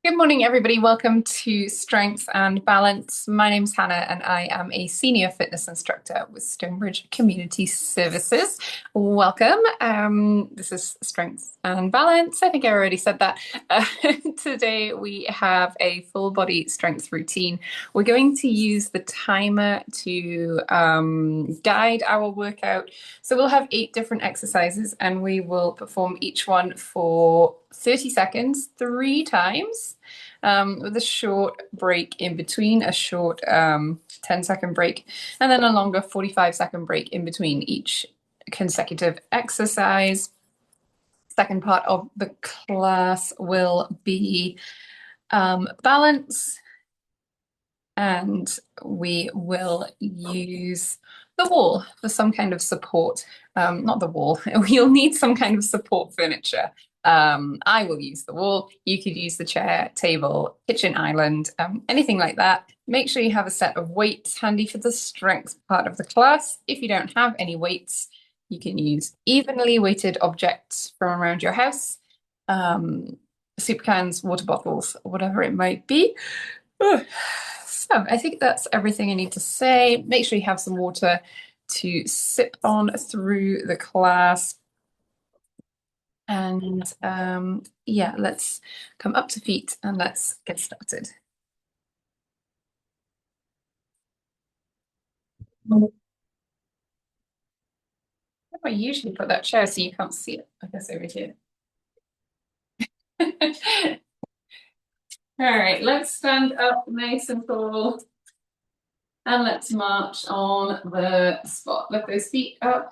Good morning, everybody. Welcome to Strength and Balance. My name's Hannah, and I am a senior fitness instructor with Stonebridge Community Services. Welcome. This is Strength and Balance. I think I already said that. Today, we have a full body strength routine. We're going to use the timer to guide our workout. So we'll have 8 different exercises, and we will perform each one for 30 seconds, 3 times with a short break in between, a short 10-second break, and then a longer 45-second break in between each consecutive exercise. Second part of the class will be balance, and we will use the wall for some kind of support. Not the wall, you'll need some kind of support furniture. I will use the wall. You could use the chair, table, kitchen island, anything like that. Make sure you have a set of weights handy for the strength part of the class. If you don't have any weights, you can use evenly weighted objects from around your house, soup cans, water bottles, whatever it might be. So I think that's everything I need to say. Make sure you have some water to sip on through the class. And yeah, let's come up to feet and let's get started. I usually put that chair so you can't see it, I guess, over here. All right, let's stand up nice and tall. And let's march on the spot. Lift those feet up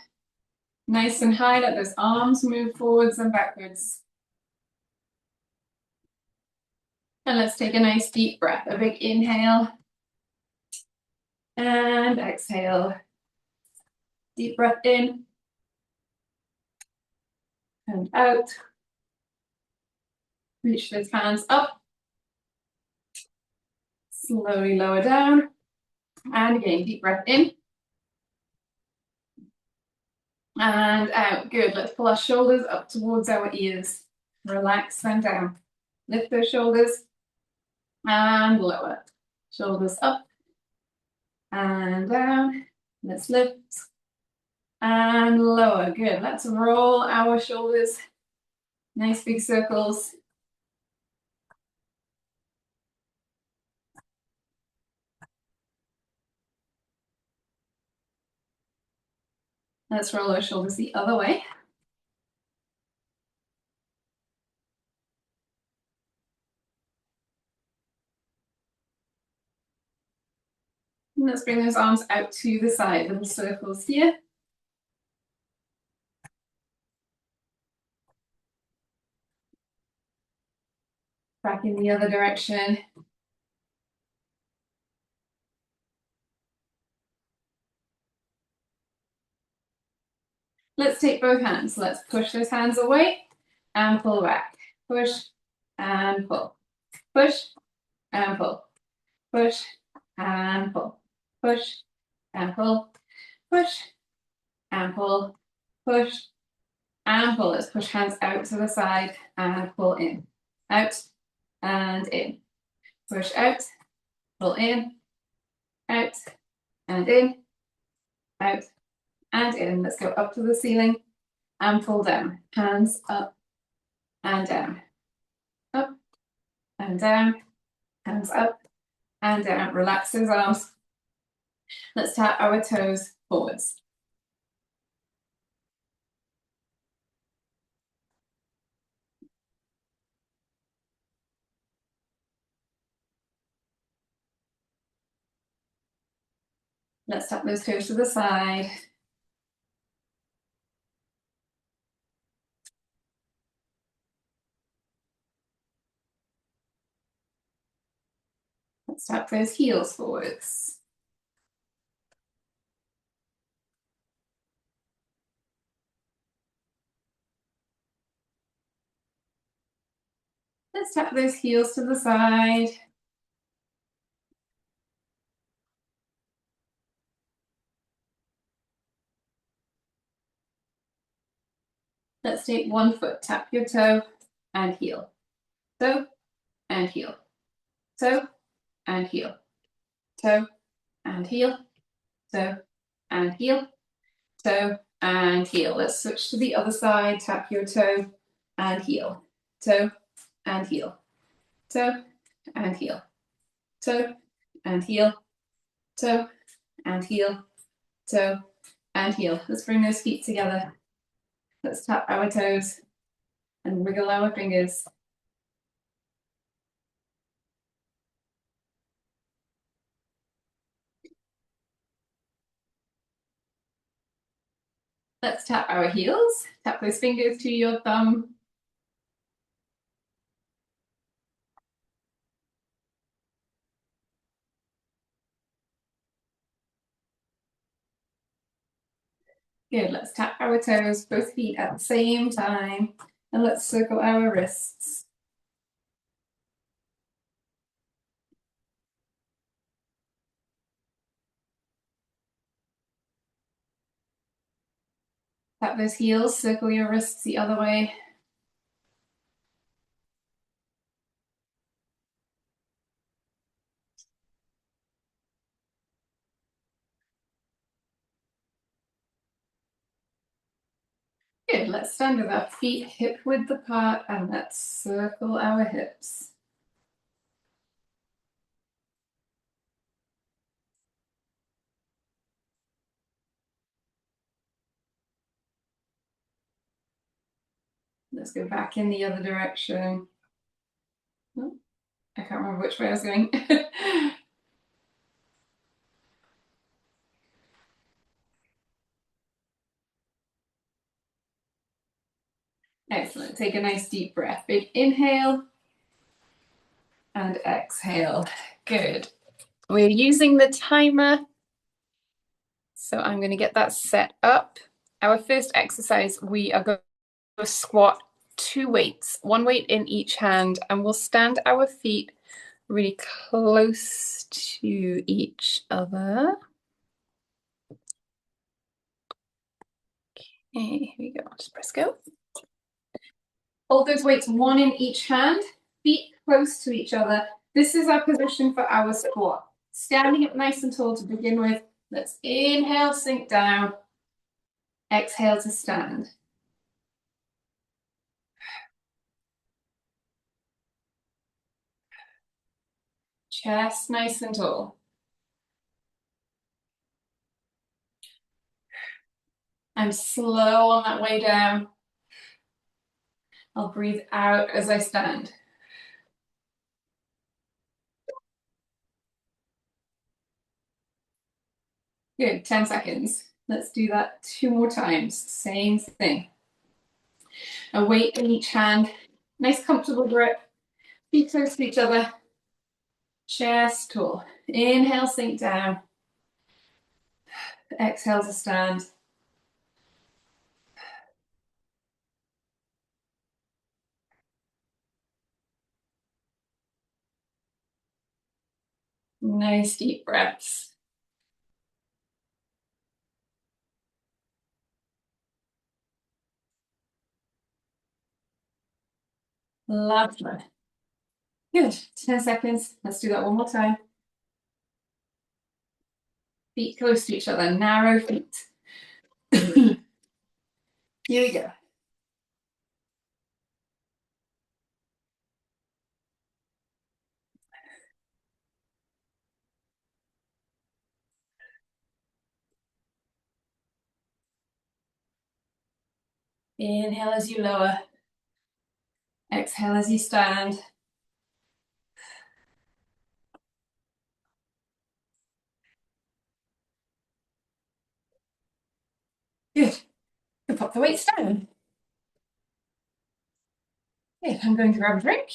nice and high. Let those arms move forwards and backwards. And let's take a nice deep breath. A big inhale. And exhale. Deep breath in. And out. Reach those hands up. Slowly lower down. And again, deep breath in. And out. Good. Let's pull our shoulders up towards our ears. Relax them down. Lift those shoulders. And lower. Shoulders up. And down. Let's lift. And lower. Good. Let's roll our shoulders. Nice big circles. Let's roll our shoulders the other way. And let's bring those arms out to the side, little circles here. Back in the other direction. Let's take both hands. Let's push those hands away and pull back. Push and pull. Push and pull. Push and pull. Push and pull. Push and pull. Push and pull. Let's push hands out to the side and pull in. Out and in. Push out. Pull in. Out and in. Out and in. Let's go up to the ceiling and pull down. Hands up and down. Up and down. Hands up and down. Relax those arms. Let's tap our toes forwards. Let's tap those toes to the side. Let's tap those heels forwards. Let's tap those heels to the side. Let's take one foot, tap your toe and heel. So and heel. Toe and heel. Toe and heel. Toe and heel. Toe and heel. Let's switch to the other side. Tap your toe and heel. Toe and heel. Toe and heel. Toe and heel. Toe and heel. Toe and heel. Let's bring those feet together. Let's tap our toes and wiggle our fingers. Let's tap our heels. Tap those fingers to your thumb. Good, let's tap our toes, both feet at the same time. And let's circle our wrists. Tap those heels, circle your wrists the other way. Good, let's stand with our feet hip width apart and let's circle our hips. Let's go back in the other direction. Oh, I can't remember which way I was going. Excellent. Take a nice deep breath. Big inhale and exhale. Good. We're using the timer. So I'm going to get that set up. Our first exercise, we are going to squat 2 weights, 1 weight in each hand, and we'll stand our feet really close to each other. Okay, here we go. Just press go. Hold those weights, 1 in each hand, feet close to each other. This is our position for our squat. Standing up nice and tall to begin with. Let's inhale, sink down. Exhale to stand. Chest nice and tall. I'm slow on that way down. I'll breathe out as I stand. Good, 10 seconds. Let's do that 2 more times. Same thing. A weight in each hand. Nice comfortable grip. Feet close to each other. Chest tall. Inhale, sink down. Exhale to stand. Nice deep breaths. Lovely. Good. 10 seconds. Let's do that one more time. Feet close to each other. Narrow feet. Here we go. Inhale as you lower. Exhale as you stand. Good. You pop the weights down. Good. I'm going to grab a drink.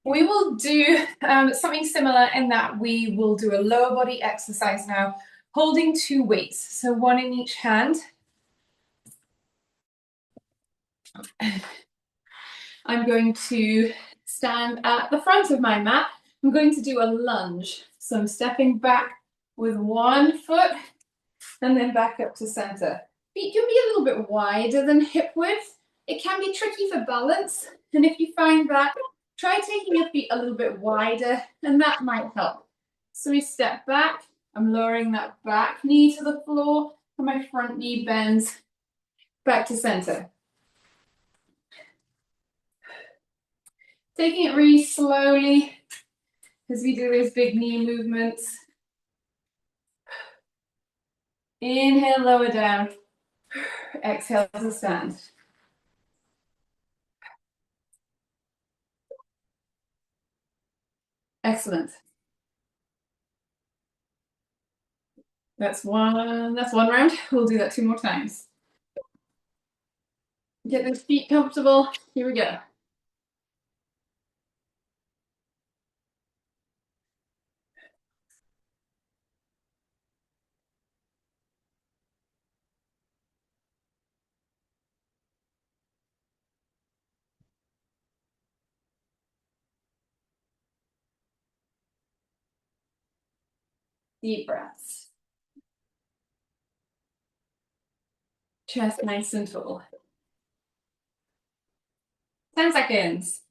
We will do something similar in that we will do a lower body exercise now, holding 2 weights, so 1 in each hand. I'm going to stand at the front of my mat. I'm going to do a lunge. So I'm stepping back with 1 foot and then back up to center. Feet can be a little bit wider than hip width. It can be tricky for balance, and if you find that, try taking your feet a little bit wider, and that might help. So we step back, I'm lowering that back knee to the floor, and my front knee bends back to center. Taking it really slowly as we do those big knee movements. Inhale, lower down. Exhale to stand. Excellent. That's one round. We'll do that 2 more times. Get those feet comfortable. Here we go. Deep breaths. Chest nice and tall. 10 seconds.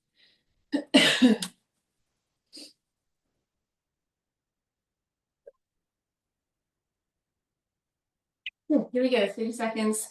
Here we go, 30 seconds.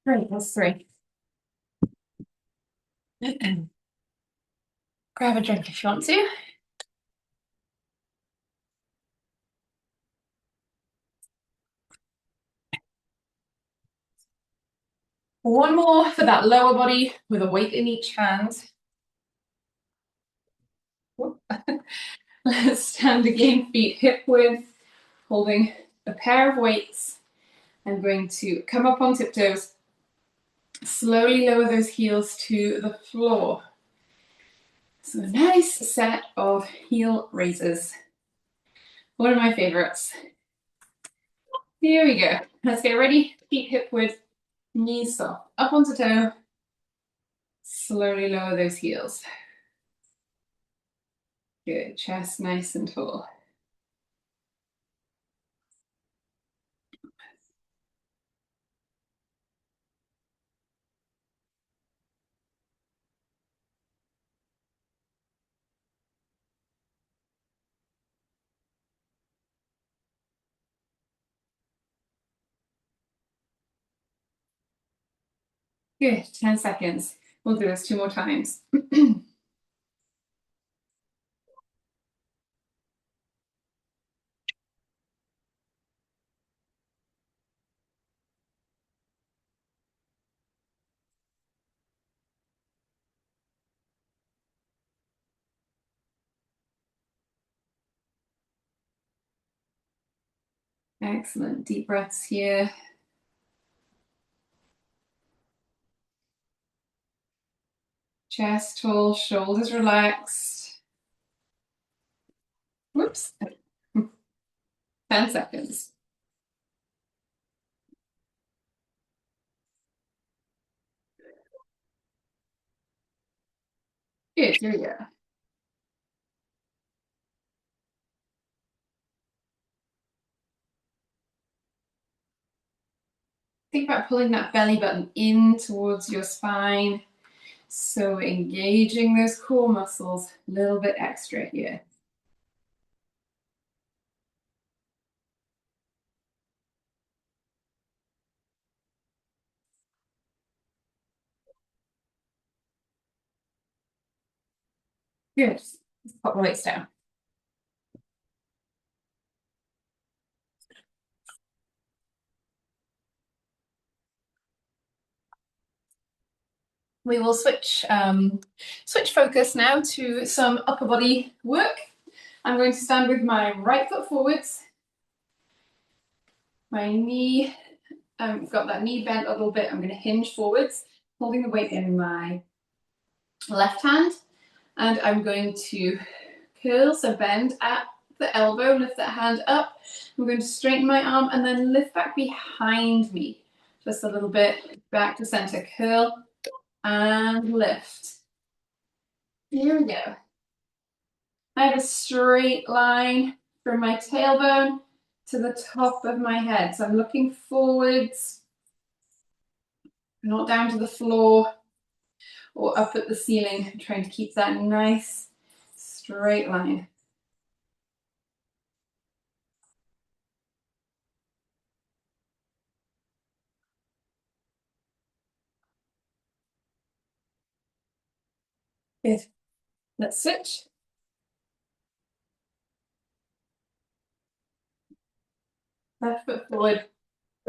Great, that's 3. Grab a drink if you want to. One more for that lower body with a weight in each hand. Let's stand again, feet hip width, holding a pair of weights. I'm going to come up on tiptoes, slowly lower those heels to the floor. So a nice set of heel raises. One of my favorites. Here we go. Let's get ready. Feet hip width, knees soft. Up onto toe. Slowly lower those heels. Good. Chest nice and tall. Good. 10 seconds. We'll do this 2 more times. Excellent. Deep breaths here. Chest tall, shoulders relaxed. Whoops. 10 seconds. Good. Here we go. Think about pulling that belly button in towards your spine. So engaging those core muscles a little bit extra here. Good. Let's pop the weights down. We will switch focus now to some upper body work. I'm going to stand with my right foot forwards, my knee got that knee bent a little bit. I'm going to hinge forwards, holding the weight in my left hand, and I'm going to curl, so bend at the elbow, lift that hand up. I'm going to straighten my arm and then lift back behind me. Just a little bit back to center, curl and lift. Here we go. I have a straight line from my tailbone to the top of my head. So I'm looking forwards, not down to the floor or up at the ceiling. I'm trying to keep that nice straight line. Good. Let's switch. Left foot forward.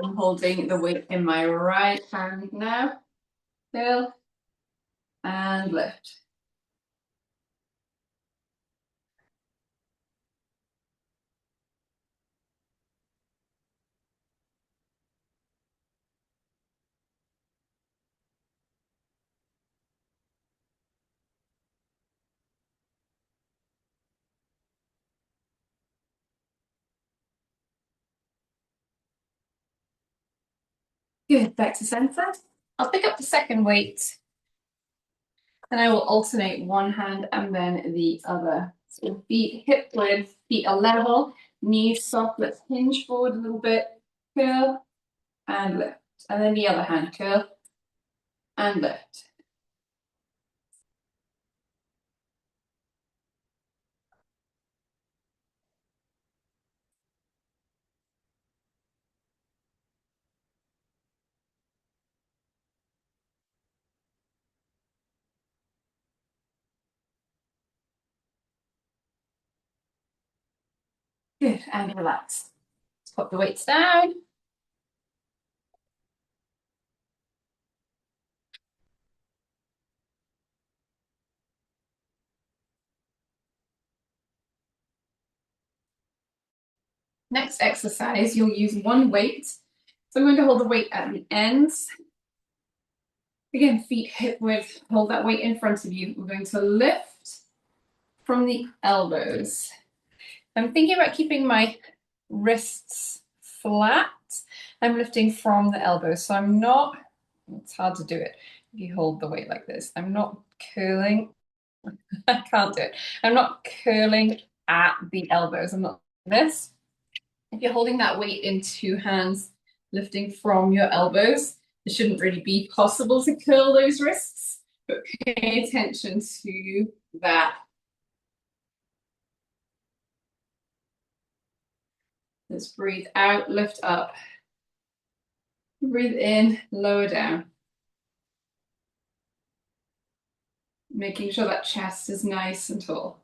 I'm holding the weight in my right hand now. Curl and lift. Good, back to center. I'll pick up the second weight and I will alternate one hand and then the other. So feet hip width, feet are level, knees soft. Let's hinge forward a little bit, curl and lift. And then the other hand, curl and lift. Good, and relax. Let's put the weights down. Next exercise, you'll use one weight. So I'm going to hold the weight at the ends. Again, feet hip width, hold that weight in front of you. We're going to lift from the elbows. I'm thinking about keeping my wrists flat. I'm lifting from the elbows, so I'm not, it's hard to do it if you hold the weight like this. I'm not curling, I can't do it. I'm not curling at the elbows, I'm not doing this. If you're holding that weight in two hands, lifting from your elbows, it shouldn't really be possible to curl those wrists, but pay attention to that. Let's breathe out, lift up. Breathe in, lower down. Making sure that chest is nice and tall.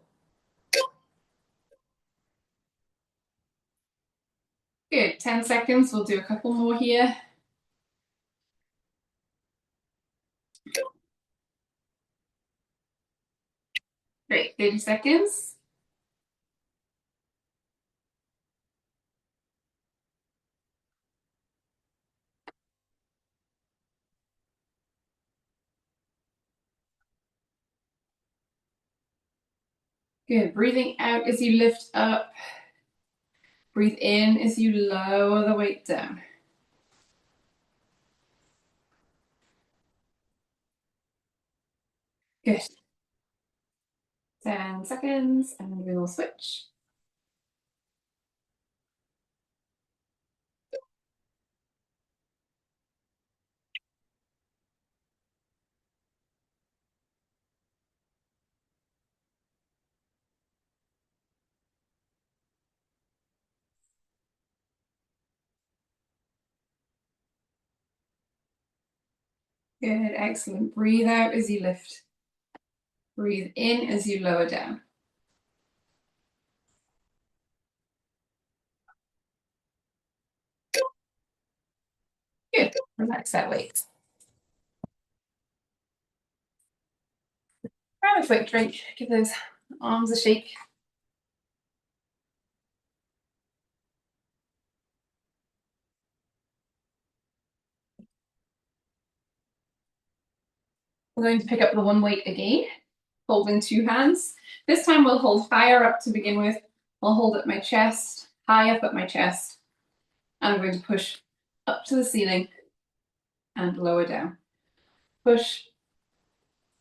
Good, 10 seconds. We'll do a couple more here. Great, 30 seconds. Good, breathing out as you lift up. Breathe in as you lower the weight down. Good. 10 seconds, and we will switch. Good, excellent. Breathe out as you lift. Breathe in as you lower down. Good, relax that weight. Grab a quick drink, give those arms a shake. We're going to pick up the one weight again, hold in two hands. This time we'll hold higher up to begin with. I'll hold at my chest, high up at my chest. And I'm going to push up to the ceiling and lower down. Push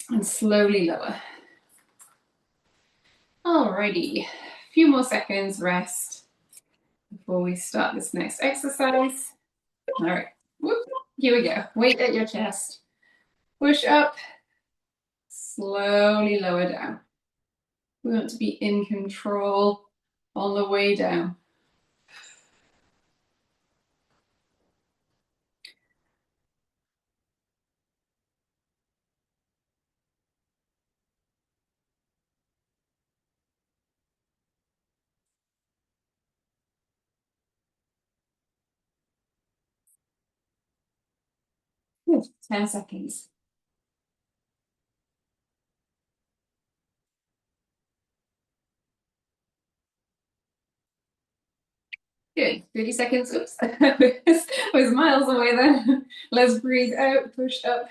and slowly lower. Alrighty, a few more seconds rest before we start this next exercise. All right, whoop, here we go. Weight at your chest. Push up, slowly lower down. We want to be in control on the way down. Good, 10 seconds. Good, 30 seconds. Oops, I was miles away then. Let's breathe out, push up,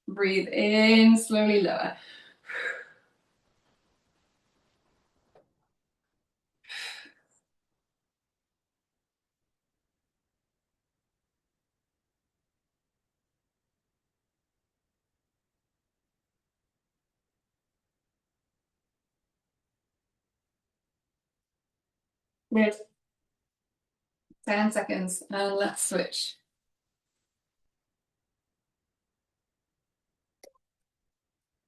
breathe in, slowly lower. Good, 10 seconds, and let's switch.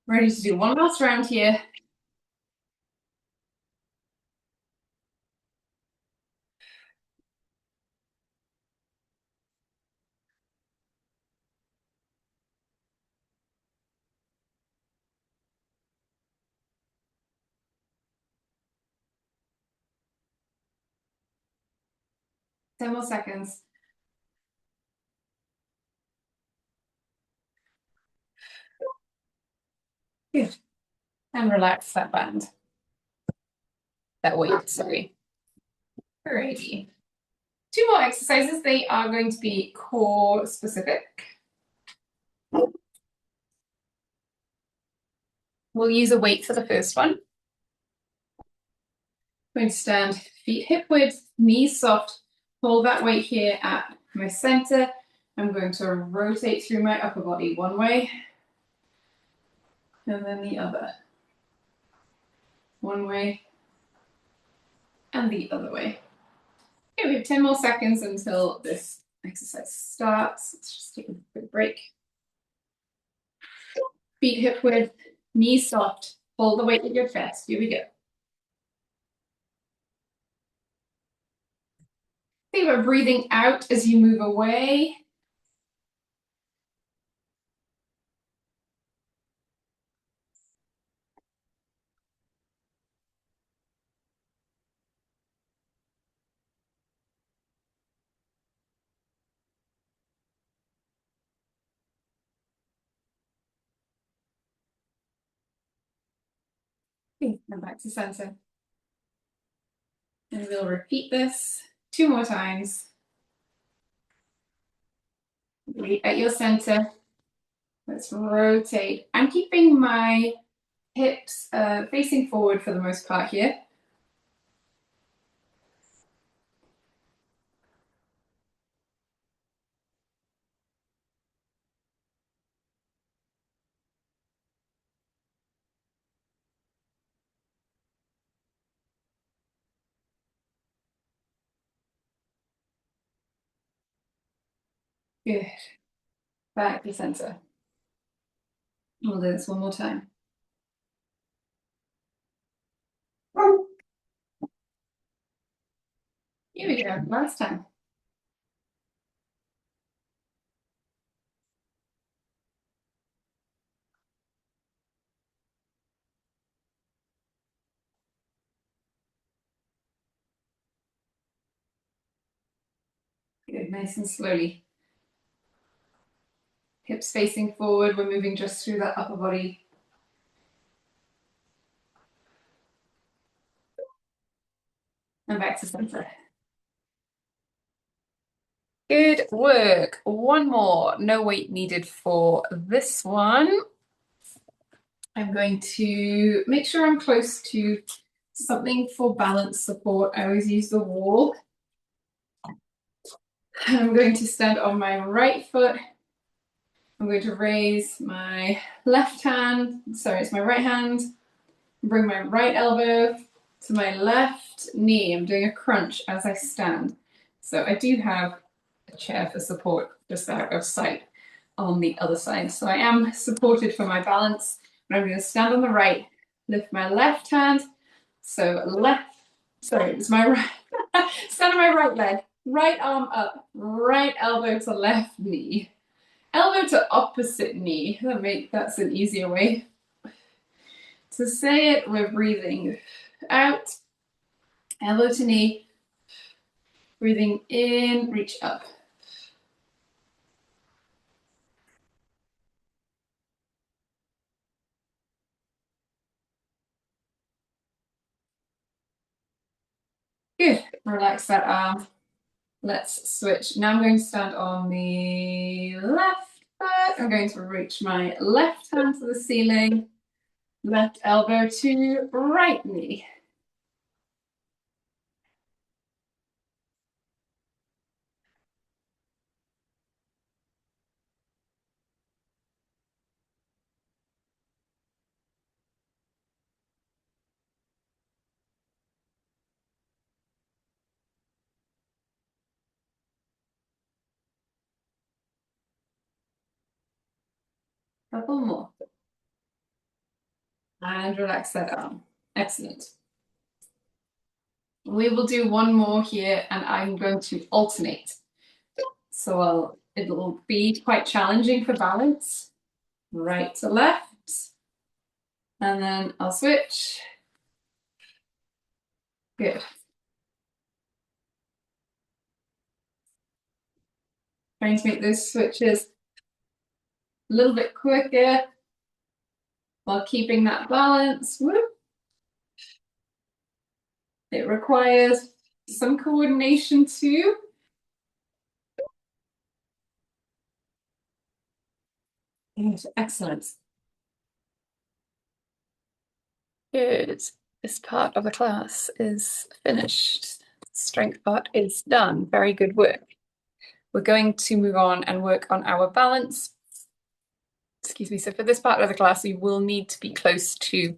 Ready to do one last round here. Ten more seconds. Good. And relax that band. That weight, sorry. Alrighty. Two more exercises. They are going to be core specific. We'll use a weight for the first one. I'm going to stand feet hip width, knees soft. Hold that weight here at my center. I'm going to rotate through my upper body one way and then the other. One way and the other way. Okay, we have 10 more seconds until this exercise starts. Let's just take a quick break. Feet hip width, knees soft. Hold the weight at your chest. Here we go. Think about breathing out as you move away. Okay, and back to center. And we'll repeat this two more times. Weight at your center. Let's rotate. I'm keeping my hips facing forward for the most part here. Good. Back to center. We'll do this one more time. Here we go. Last time. Good. Nice and slowly. Hips facing forward. We're moving just through that upper body. And back to center. Good work. One more. No weight needed for this one. I'm going to make sure I'm close to something for balance support. I always use the wall. And I'm going to stand on my right foot. I'm going to raise my left hand, sorry, it's my right hand, bring my right elbow to my left knee. I'm doing a crunch as I stand. So I do have a chair for support just out of sight on the other side. So I am supported for my balance, but I'm going to stand on the right, lift my left hand. So left, sorry, it's my right, stand on my right leg, right arm up, right elbow to left knee. Elbow to opposite knee. That's an easier way to say it. We're breathing out, elbow to knee, breathing in, reach up. Good. Relax that arm. Let's switch. Now I'm going to stand on the left foot. I'm going to reach my left hand to the ceiling, left elbow to right knee. Couple more. And relax that arm. Excellent. We will do one more here and I'm going to alternate. So it'll be quite challenging for balance. Right to left. And then I'll switch. Good. Trying to make those switches a little bit quicker while keeping that balance. Whoop. It requires some coordination too. Excellent. Good. This part of the class is finished. Strength part is done. Very good work. We're going to move on and work on our balance. Excuse me. So for this part of the class, you will need to be close to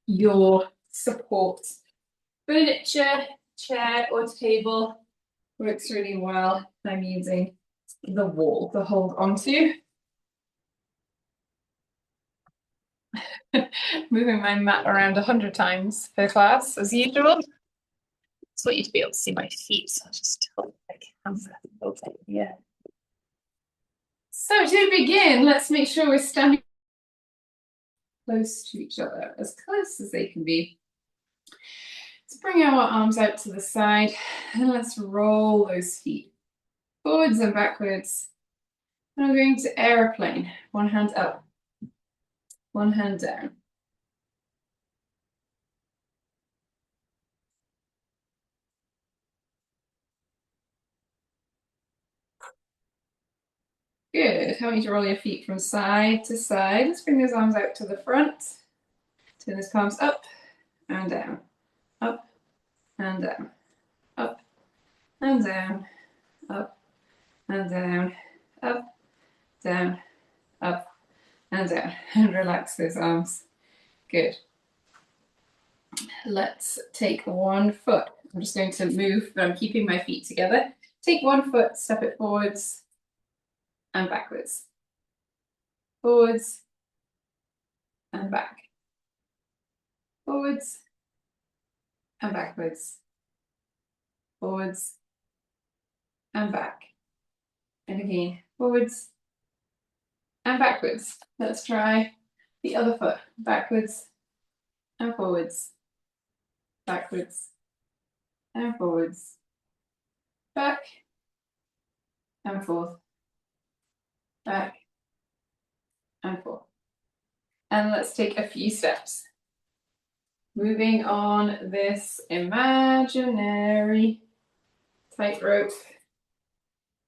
your support furniture, chair or table. Works really well. I'm using the wall to hold onto. Moving my mat around 100 times per class as usual. Just want you to be able to see my feet, so I'll just tilt my camera over here. So to begin, let's make sure we're standing close to each other, as close as they can be. Let's bring our arms out to the side and let's roll those feet forwards and backwards. And I'm going to aeroplane. One hand up, one hand down. Good. I want you to roll your feet from side to side. Let's bring those arms out to the front. Turn those palms up and down, up and down, up and down, up and down, up, down, up and down. And relax those arms. Good. Let's take one foot. I'm just going to move, but I'm keeping my feet together. Take one foot, step it forwards and backwards. Forwards and back. Forwards and backwards. Forwards and back. And again, forwards and backwards. Let's try the other foot. Backwards and forwards. Backwards and forwards. Back and forth. Back and forth. And let's take a few steps. Moving on this imaginary tightrope.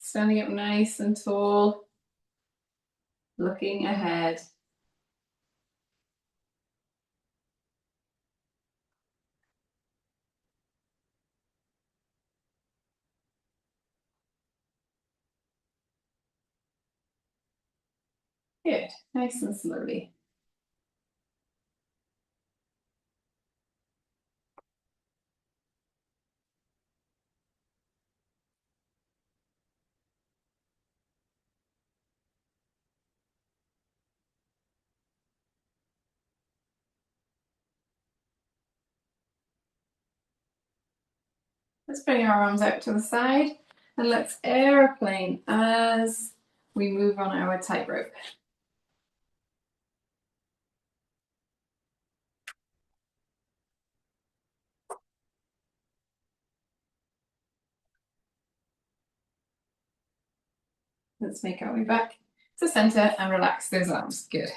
Standing up nice and tall. Looking ahead. Good, nice and slowly. Let's bring our arms out to the side and let's aeroplane as we move on our tightrope. Let's make our way back to center and relax those arms. Good.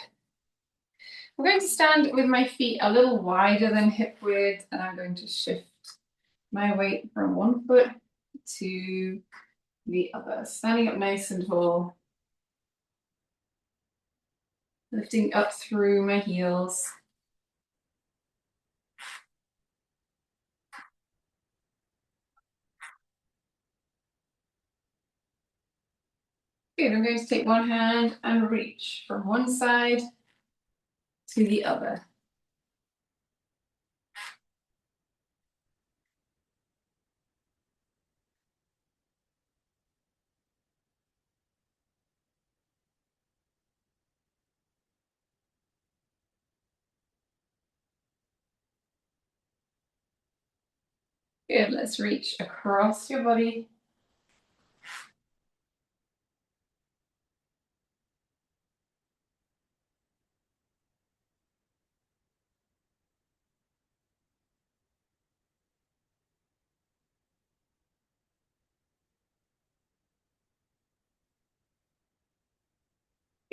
I'm going to stand with my feet a little wider than hip width, and I'm going to shift my weight from one foot to the other. Standing up nice and tall. Lifting up through my heels. Good, I'm going to take one hand and reach from one side to the other. Good, let's reach across your body.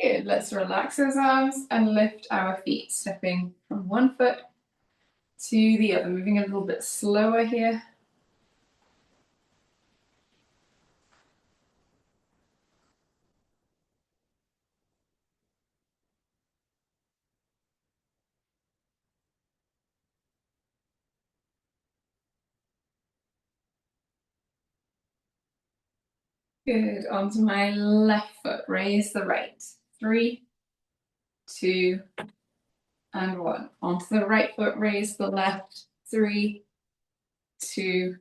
Good, let's relax those arms and lift our feet, stepping from one foot to the other, moving a little bit slower here. Good, onto my left foot, raise the right. 3, 2, and 1. Onto the right foot, raise the left. 3, 2,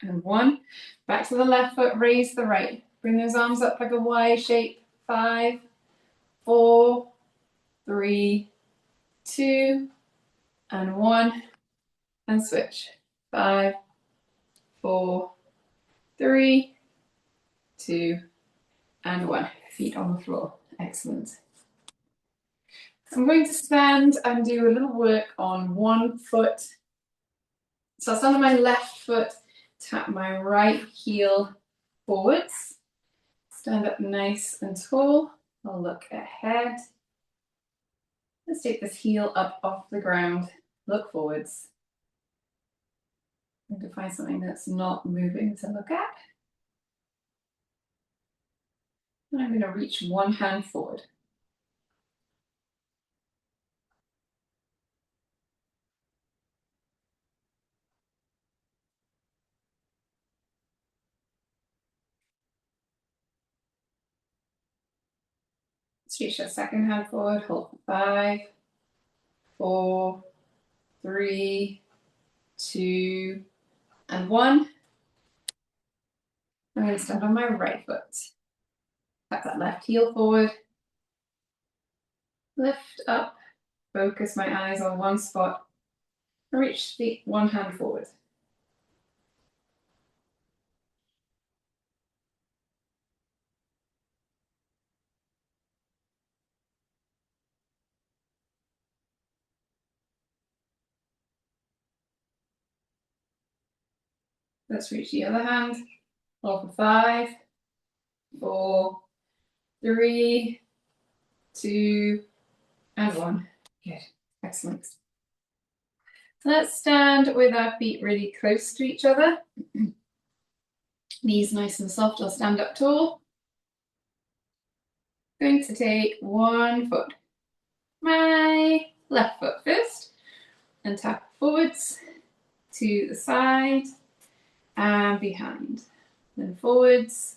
and 1. Back to the left foot, raise the right. Bring those arms up like a Y shape. 5, 4, 3, 2, and 1. And switch. 5, 4, 3, 2, and 1. Feet on the floor. Excellent. I'm going to stand and do a little work on one foot. So I'll stand on my left foot, tap my right heel forwards, stand up nice and tall. I'll look ahead. Let's take this heel up off the ground, look forwards. I'm going to find something that's not moving to look at. And I'm going to reach one hand forward. Let's reach that second hand forward, hold for 5, 4, 3, 2, and 1. I'm going to stand on my right foot. Tap that left heel forward. Lift up, focus my eyes on one spot. Reach the one hand forward. Let's reach the other hand. Hold for 5, 4, 3, 2, and 1. Good. Excellent. Let's stand with our feet really close to each other. Knees nice and soft. I'll stand up tall. Going to take one foot. My left foot first. And tap forwards to the side and behind. Then forwards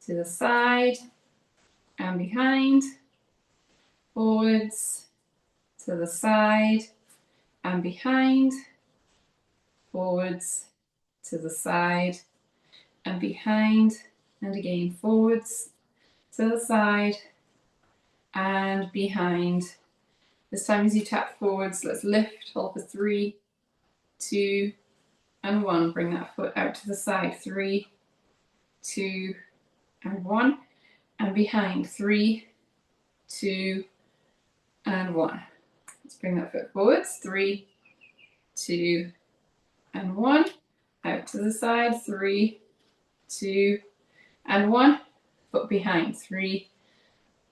to the side and behind. forwards, to the side and behind, forwards, to the side and behind, and again forwards, to the side and behind. This time as you tap forwards, let's lift, hold for 3, 2, and 1. Bring that foot out to the side, 3, 2, and 1, and behind, 3, 2, and 1. Let's bring that foot forwards, 3, 2, and 1, out to the side, 3, 2, and 1, foot behind, 3,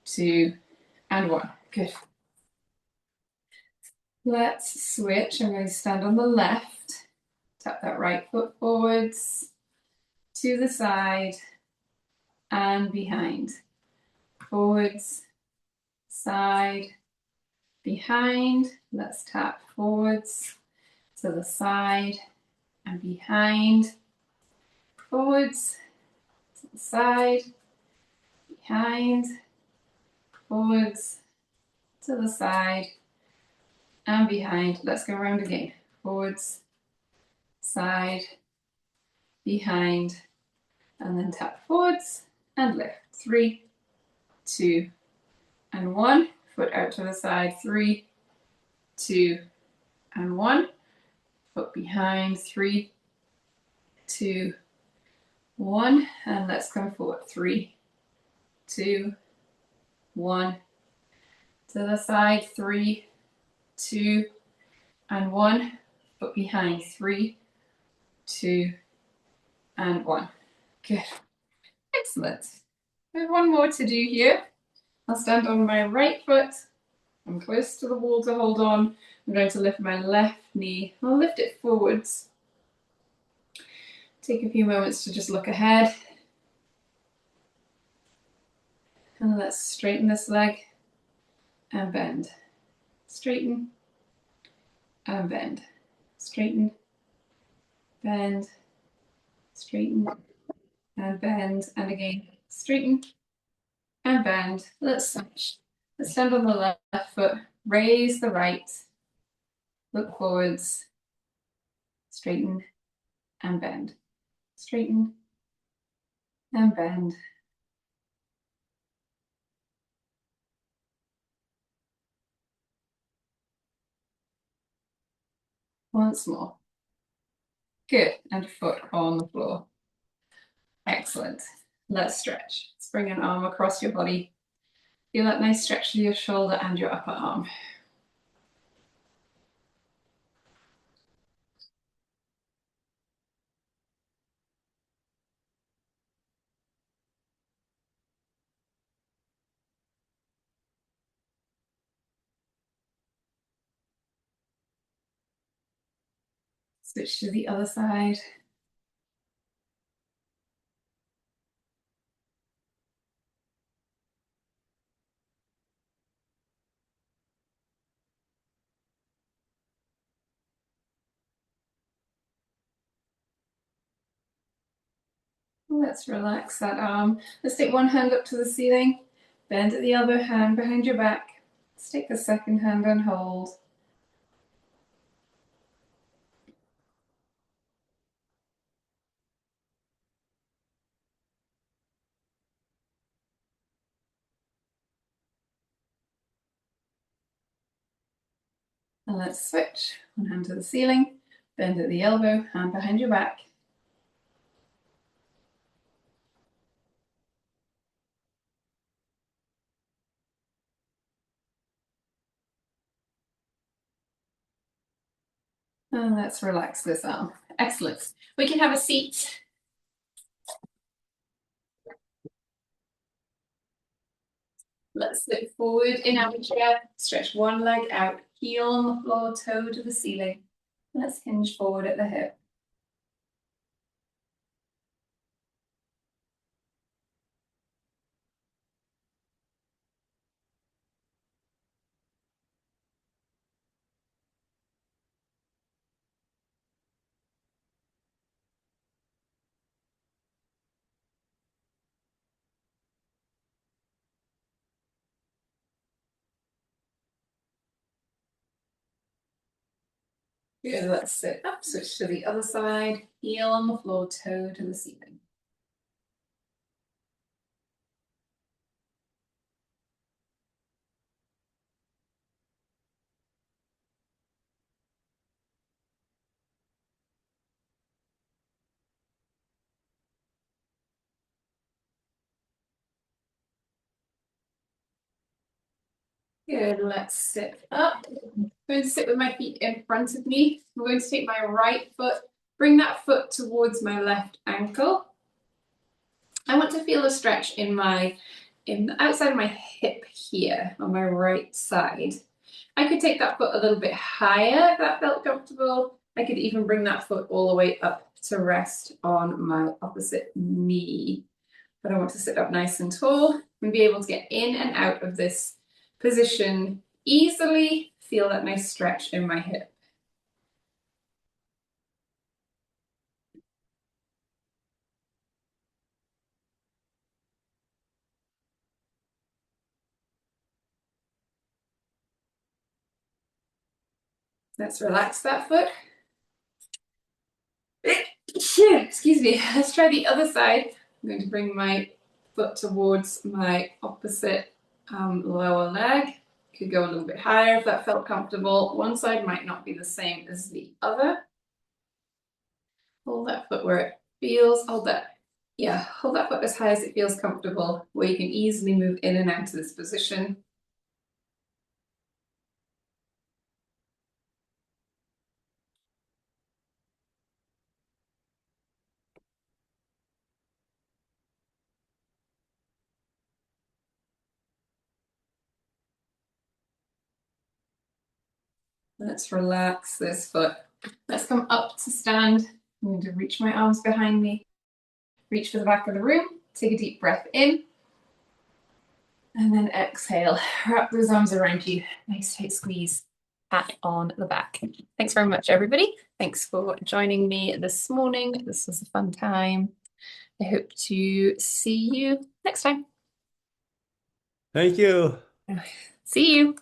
2, and 1. Good. Let's switch. I'm going to stand on the left, tap that right foot forwards, to the side, and behind. Forwards, side, behind. Let's tap forwards, to the side, and behind. Forwards, to the side, behind. Forwards, to the side, and behind. Let's go around again. Forwards, side, behind, and then tap forwards and lift. 3, 2, and 1. Foot out to the side. 3, 2, and 1. Foot behind. 3, 2, 1. And let's come forward. 3, 2, 1. To the side. 3, 2, and 1. Foot behind. 3, 2, and 1. Good. Excellent. We have one more to do here. I'll stand on my right foot. I'm close to the wall to hold on. I'm going to lift my left knee. I'll lift it forwards. Take a few moments to just look ahead. And let's straighten this leg and bend. Straighten and bend. Straighten, bend, straighten and bend. And again, straighten and bend. Let's switch. Let's stand on the left foot. Raise the right. Look forwards. Straighten and bend. Straighten and bend. Once more. Good. And foot on the floor. Excellent. Let's stretch. Let's bring an arm across your body. Feel that nice stretch to your shoulder and your upper arm. Switch to the other side. Let's relax that arm. Let's take one hand up to the ceiling. Bend at the other hand behind your back. Let's take the second hand and hold. And let's switch. One hand to the ceiling. Bend at the elbow, hand behind your back. And let's relax this arm. Excellent. We can have a seat. Let's sit forward in our chair. Stretch one leg out, heel on the floor, toe to the ceiling. Let's hinge forward at the hip. Good, let's sit up, switch to the other side, heel on the floor, toe to the ceiling. Good, let's sit up. I'm going to sit with my feet in front of me. I'm going to take my right foot, bring that foot towards my left ankle. I want to feel a stretch in the outside of my hip here on my right side. I could take that foot a little bit higher if that felt comfortable. I could even bring that foot all the way up to rest on my opposite knee. But I want to sit up nice and tall and be able to get in and out of this position easily. Feel that nice stretch in my hip. Let's relax that foot. Excuse me. Let's try the other side. I'm going to bring my foot towards my opposite lower leg. Could go a little bit higher if that felt comfortable. One side might not be the same as the other. Hold that foot where it feels. Hold that foot as high as it feels comfortable, where you can easily move in and out of this position. Let's relax this foot. Let's come up to stand. I'm going to reach my arms behind me, reach for the back of the room, take a deep breath in, and then exhale. Wrap those arms around you. Nice tight squeeze. Pat on the back. Thanks very much, everybody. Thanks for joining me this morning. This was a fun time. I hope to see you next time. Thank you. See you.